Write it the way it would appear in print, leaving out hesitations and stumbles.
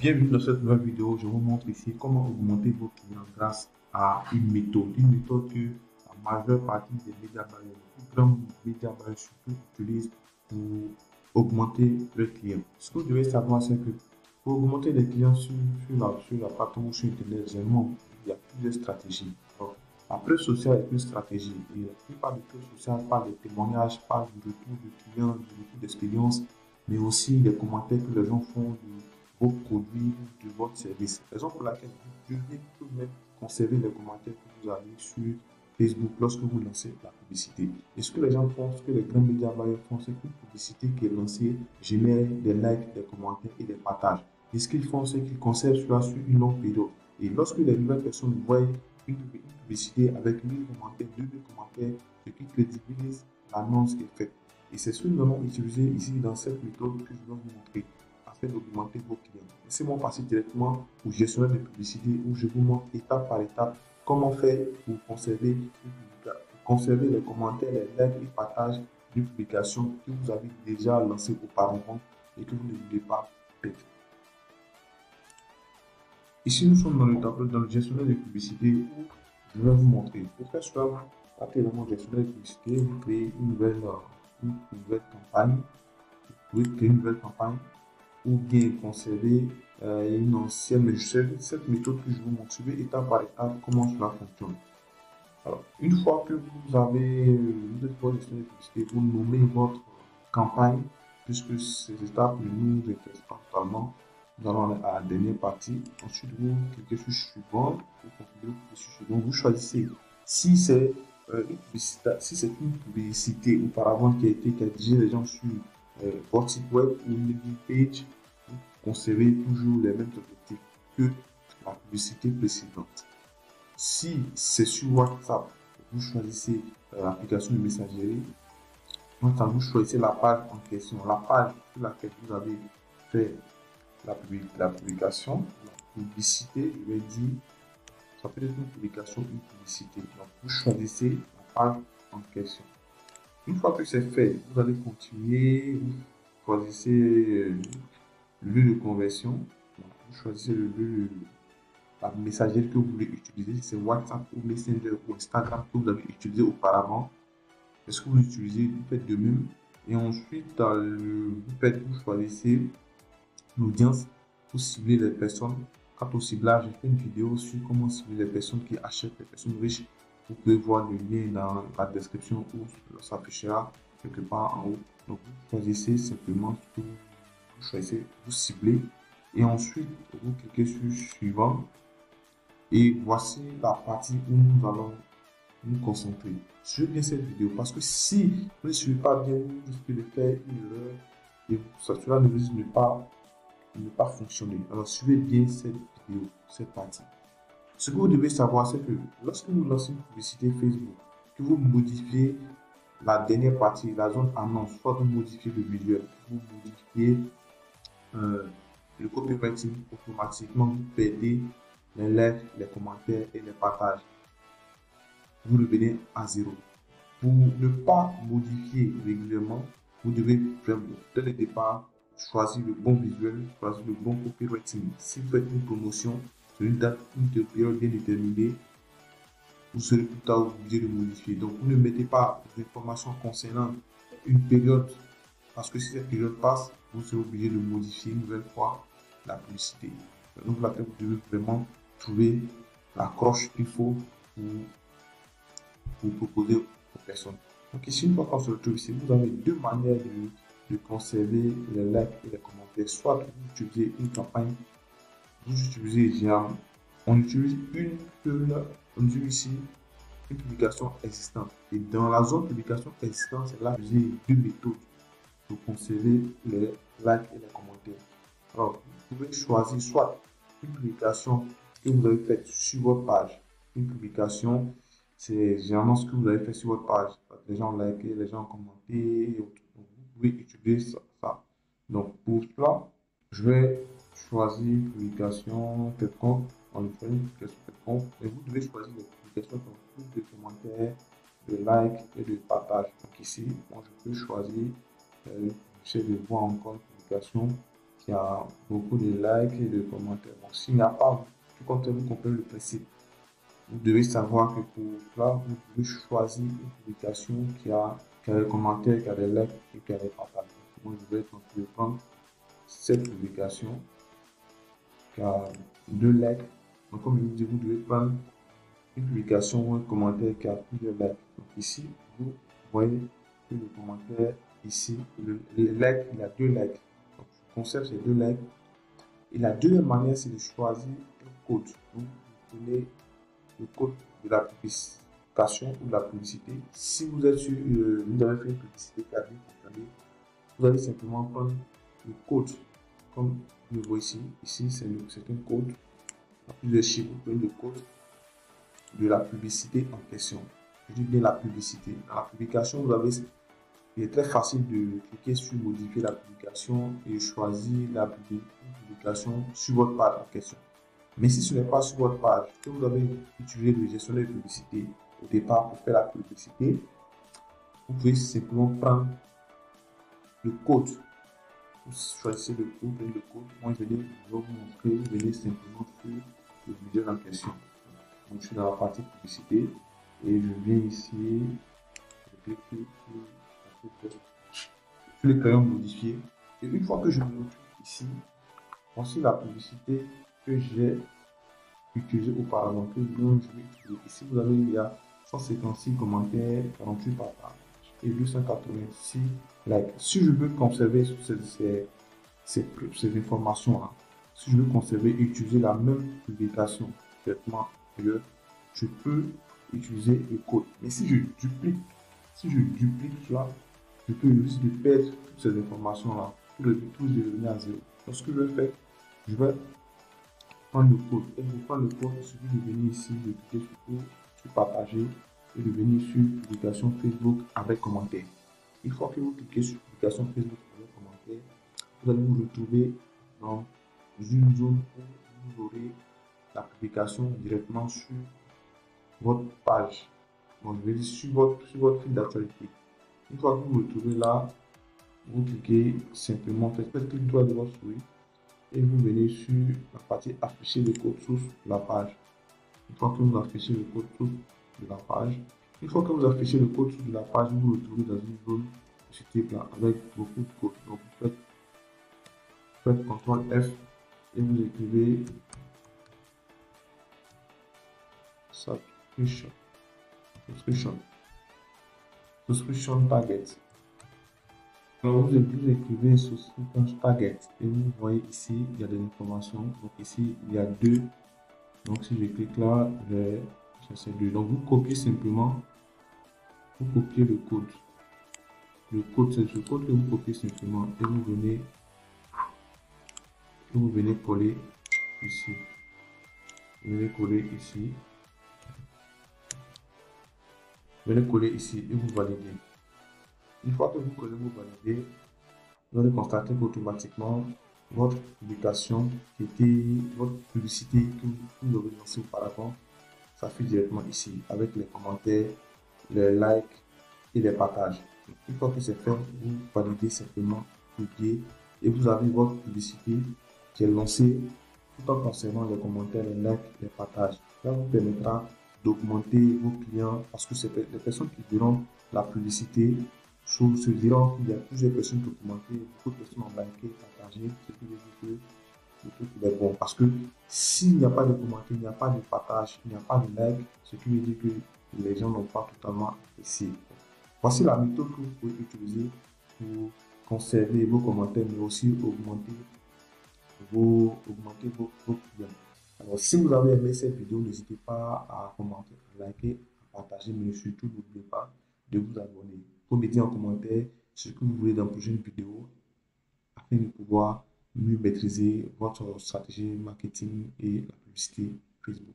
Bienvenue dans cette nouvelle vidéo. Je vous montre ici comment augmenter vos clients grâce à une méthode que la majeure partie des médias buyers, les plus grands médias buyers surtout utilisent pour augmenter leurs clients. Ce que vous devez savoir, c'est que pour augmenter les clients sur la plateforme ou sur Internet, généralement, il y a plusieurs stratégies. Donc, la presse sociale est une stratégie et la plupart des presse sociales parlent des témoignages, parlent du retour du client, du retour d'expérience, mais aussi des commentaires que les gens font vos produits, de votre service. Raison pour laquelle vous devez tout de même conserver les commentaires que vous avez sur Facebook lorsque vous lancez la publicité. Et ce que les gens font, ce que les grands médias font, c'est qu'une publicité qui est lancée génère des likes, des commentaires et des partages. Et ce qu'ils font, c'est qu'ils conservent cela sur une longue période. Et lorsque les nouvelles personnes voient une publicité avec 1000 commentaires, 2000 commentaires, ce qui crédibilise l'annonce qui est faite. Et c'est ce que nous allons utiliser ici dans cette méthode que je vais vous montrer afin d'augmenter vos clients. Laissez-moi passer directement au gestionnaire de publicité où je vous montre étape par étape comment faire pour conserver les commentaires, les likes et partages d'une publication que vous avez déjà lancée auparavant et que vous ne voulez pas perdre. Ici, nous sommes dans le tableau, dans le gestionnaire de publicité où je vais vous montrer. Pour faire cela, vous partez dans mon gestionnaire de publicité, vous créez une nouvelle campagne. Vous pouvez créer une nouvelle campagne ou bien conserver une ancienne, mais cette méthode que je vous montre étape par étape comment cela fonctionne. Alors, une fois que vous êtes pour gestionnaire de publicité, vous nommez votre campagne, puisque ces étapes ne nous intéressent pas totalement. Nous allons à la dernière partie. Ensuite, vous cliquez sur suivant, vous configurez le suivant, vous choisissez si c'est une publicité auparavant qui a été dirigée les gens sur votre site web ou une landing page, vous conservez toujours les mêmes objectifs que la publicité précédente. Si c'est sur WhatsApp, vous choisissez l'application de messagerie. Maintenant, vous choisissez la page en question, la page sur laquelle vous avez fait la publication, la publicité, je vais dire, ça peut être une publication, une publicité. Donc, vous choisissez la page en question. Une fois que c'est fait, vous allez continuer, vous choisissez le lieu de conversion, donc, vous choisissez la messagerie que vous voulez utiliser, si c'est WhatsApp ou Messenger ou Instagram que vous avez utilisé auparavant. Est-ce que vous utilisez, vous faites de même. Et ensuite, vous choisissez l'audience pour cibler les personnes. Quant au ciblage, j'ai fait une vidéo sur comment cibler les personnes qui achètent, les personnes riches. Vous pouvez voir le lien dans la description ou ça s'affichera quelque part en haut. Donc, vous choisissez simplement ce que vous choisissez, vous ciblez et ensuite vous cliquez sur suivant. Et voici la partie où nous allons nous concentrer. Suivez bien cette vidéo parce que si vous ne suivez pas bien, vous risquez de faire une erreur et cela ne risque de ne pas fonctionner. Alors suivez bien cette vidéo, cette partie. Ce que vous devez savoir, c'est que lorsque vous lancez une publicité Facebook, que vous modifiez la dernière partie, la zone annonce, soit vous modifiez le visuel, vous modifiez le copywriting, automatiquement vous perdez les likes, les commentaires et les partages. Vous revenez à zéro. Pour ne pas modifier régulièrement, vous devez dès le départ choisir le bon visuel, choisir le bon copywriting. Si vous faites une promotion sur une date, une période bien déterminée, vous serez plus tard obligé de modifier. Donc, vous ne mettez pas d'informations concernant une période parce que si cette période passe, vous serez obligé de modifier une nouvelle fois la publicité. Donc, là, vous devez vraiment trouver l'accroche qu'il faut pour proposer aux personnes. Donc ici, une fois qu'on se retrouve ici, vous avez deux manières de conserver les likes et les commentaires. Soit vous utilisez une campagne, vous utilisez, on utilise on utilise ici une publication existante. Et dans la zone publication existante, c'est là que j'ai deux méthodes pour conserver les likes et les commentaires. Alors, vous pouvez choisir soit une publication que vous avez faite sur votre page, une publication c'est généralement ce que vous avez fait sur votre page. Les gens ont liké, les gens ont commenté et autres. Donc, vous pouvez utiliser ça. Donc, pour cela, je vais choisir une publication quelconque. On va faire une publication quelconque. Et vous devez choisir des publications qui ont plus de commentaires, de likes et de partages. Donc, ici, moi, je peux choisir, j'essaie de voir encore une publication qu'il y a beaucoup de likes et de commentaires. Bon, s'il n'y a pas, tout compte vous comprenez le principe. Vous devez savoir que pour cela, vous devez choisir une publication qui a des commentaires, qui a des likes et qui a des partages. Moi, je vais prendre cette publication qui a 2 likes. Donc, comme je vous dis, vous devez prendre une publication ou un commentaire qui a plusieurs likes. Donc, ici, vous voyez que le commentaire, ici, le like, il a 2 likes. Donc, je conserve ces 2 likes. Et la deuxième manière, c'est de choisir un code. Donc, vous prenez le code de la publication ou de la publicité. Si vous êtes sur, vous avez fait une publicité qui a bien fonctionné, vous allez simplement prendre le code, comme vous le voyez ici. Ici, c'est un code. En plus de chiffres, vous prenez le code de la publicité en question. Je dis bien la publicité. Dans la publication, il est très facile de cliquer sur modifier la publication et choisir la publication sur votre page en question. Mais si ce n'est pas sur votre page, que vous avez utilisé le gestionnaire de publicité au départ pour faire la publicité, vous pouvez simplement prendre le code. Vous choisissez le code, prenez le code. Moi, je vais vous montrer, vous venez simplement sur le vidéo en question. Donc, je suis dans la partie publicité et je viens ici, je clique sur les crayons modifiés. Et une fois que je me retrouve ici, voici la publicité que j'ai utilisée auparavant, que je vais utiliser. Ici, vous avez, il y a 156 commentaires, 48 partages et 286 likes. Si je veux conserver ces informations-là, si je veux conserver et utiliser la même publication traitement ailleurs, je peux utiliser le code. Mais si je duplique cela, je peux risque de perdre toutes ces informations-là. Tout devenir à zéro. Donc, ce que je vais faire, je vais prendre le code. Et pour prendre le code, il suffit de venir ici, de cliquer sur partager et de venir sur publication Facebook avec commentaire. Une fois que vous cliquez sur publication Facebook avec commentaire, vous allez vous retrouver dans une zone où vous aurez la publication directement sur votre page. Donc, je vais dire sur votre fil d'actualité. Une fois que vous vous retrouvez là, vous cliquez simplement, faites clic droit de votre souris et vous venez sur la partie afficher le code source de la page. Une fois que vous affichez le code source de la page, une fois que vous affichez le code source de la page, vous vous retrouvez dans une zone de ce type là avec beaucoup de code. Donc vous faites CTRL F et vous écrivez subscription target. Alors vous écrivez subscription target et vous voyez ici il y a des informations. Donc ici il y a 2. Donc si je clique là, j'ai 2. Donc vous copiez simplement, vous copiez le code. Le code, c'est ce code que vous copiez simplement et vous venez coller ici. Vous venez coller ici. Vous venez coller ici et vous validez. Une fois que vous collez, vous validez, vous allez constater qu'automatiquement, votre publication, votre publicité que vous avez lancée auparavant, s'affiche directement ici avec les commentaires, les likes et les partages. Une fois que c'est fait, vous validez simplement, publier et vous avez votre publicité qui est lancée tout en conservant les commentaires, les likes, les partages. Ça vous permettra d'augmenter vos clients parce que c'est les personnes qui verront la publicité se diront qu'il y a plusieurs personnes qui ont commenté, beaucoup de personnes ont liké, partagé, ce qui veut dire que le truc est bon. Parce que s'il n'y a pas de commentaires, il n'y a pas de partage, il n'y a pas de like, ce qui veut dire que les gens n'ont pas totalement apprécié. Voici la méthode que vous pouvez utiliser pour conserver vos commentaires, mais aussi augmenter vos clients. Alors, si vous avez aimé cette vidéo, n'hésitez pas à commenter, à liker, à partager, mais surtout n'oubliez pas de vous abonner. Vous mettez en commentaire ce que vous voulez dans la prochaine vidéo afin de pouvoir mieux maîtriser votre stratégie marketing et la publicité Facebook.